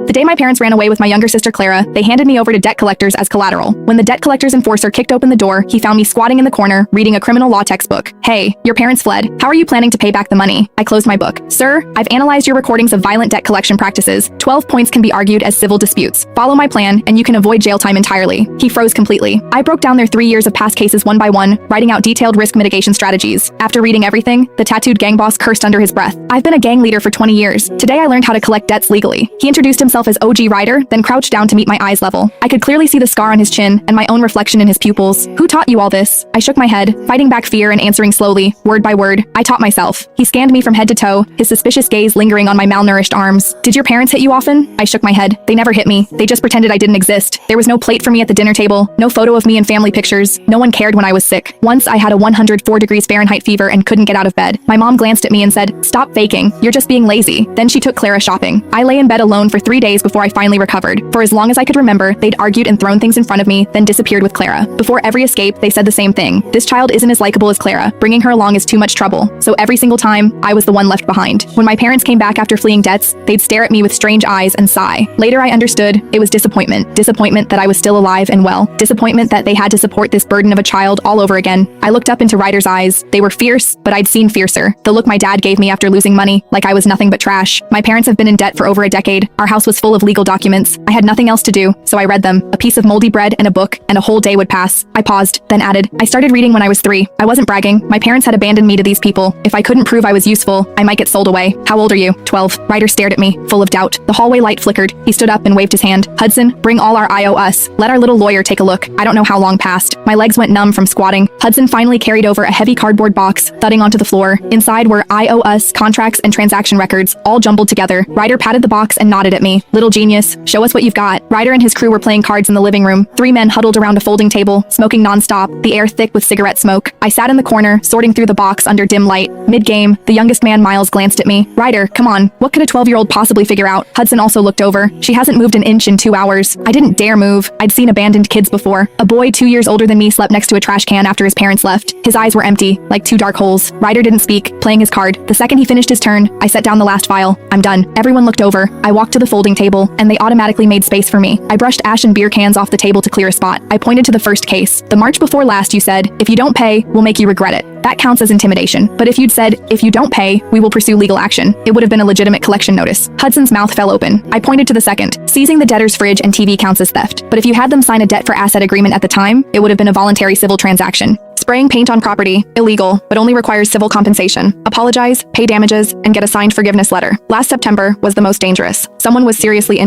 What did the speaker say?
The day my parents ran away with my younger sister Clara, they handed me over to debt collectors as collateral. When the debt collector's enforcer kicked open the door, he found me squatting in the corner, reading a criminal law textbook. Hey, your parents fled. How are you planning to pay back the money? I closed my book. Sir, I've analyzed your recordings of violent debt collection practices. 12 points can be argued as civil disputes. Follow my plan, and you can avoid jail time entirely. He froze completely. I broke down their 3 years of past cases one by one, writing out detailed risk mitigation strategies. After reading everything, the tattooed gang boss cursed under his breath. I've been a gang leader for 20 years. Today I learned how to collect debts legally. He introduced himself as OG Ryder, then crouched down to meet my eyes level. I could clearly see the scar on his chin and my own reflection in his pupils. Who taught you all this? I shook my head, fighting back fear and answering slowly, word by word. I taught myself. He scanned me from head to toe, his suspicious gaze lingering on my malnourished arms. Did your parents hit you often? I shook my head. They never hit me. They just pretended I didn't exist. There was no plate for me at the dinner table, no photo of me in family pictures. No one cared when I was sick. Once I had a 104 degrees Fahrenheit fever and couldn't get out of bed. My mom glanced at me and said, "Stop faking. You're just being lazy." Then she took Clara shopping. I lay in bed alone for 3 days before I finally recovered. For as long as I could remember, they'd argued and thrown things in front of me, then disappeared with Clara. Before every escape, they said the same thing. This child isn't as likable as Clara. Bringing her along is too much trouble. So every single time, I was the one left behind. When my parents came back after fleeing debts, they'd stare at me with strange eyes and sigh. Later I understood, it was disappointment. Disappointment that I was still alive and well. Disappointment that they had to support this burden of a child all over again. I looked up into Ryder's eyes. They were fierce, but I'd seen fiercer. The look my dad gave me after losing money, like I was nothing but trash. My parents have been in debt for over a decade. Our house was full of legal documents. I had nothing else to do, so I read them. A piece of moldy bread and a book, and a whole day would pass. I paused, then added, I started reading when I was 3. I wasn't bragging. My parents had abandoned me to these people. If I couldn't prove I was useful, I might get sold away. How old are you? 12. Ryder stared at me, full of doubt. The hallway light flickered. He stood up and waved his hand. Hudson, bring all our IOUs. Let our little lawyer take a look. I don't know how long passed. My legs went numb from squatting. Hudson finally carried over a heavy cardboard box, thudding onto the floor. Inside were IOUs, contracts, and transaction records, all jumbled together. Ryder patted the box and nodded at me. Little genius, show us what you've got. Ryder and his crew were playing cards in the living room. 3 men huddled around a folding table, smoking nonstop, the air thick with cigarette smoke. I sat in the corner, sorting through the box under dim light. Mid-game, the youngest man, Miles, glanced at me. Ryder, come on, what could a 12-year-old possibly figure out? Hudson also looked over. She hasn't moved an inch in 2 hours. I didn't dare move. I'd seen abandoned kids before. A boy 2 years older than me slept next to a trash can after his parents left. His eyes were empty, like 2 dark holes. Ryder didn't speak, playing his card. The second he finished his turn, I set down the last file. I'm done. Everyone looked over. I walked to the folding table, and they automatically made space for me. I brushed ash and beer cans off the table to clear a spot. I pointed to the first case. The March before last you said, if you don't pay, we'll make you regret it. That counts as intimidation. But if you'd said, if you don't pay, we will pursue legal action, it would have been a legitimate collection notice. Hudson's mouth fell open. I pointed to the second. Seizing the debtor's fridge and TV counts as theft. But if you had them sign a debt for asset agreement at the time, it would have been a voluntary civil transaction. Spraying paint on property, illegal, but only requires civil compensation. Apologize, pay damages, and get a signed forgiveness letter. Last September was the most dangerous. Someone was seriously injured.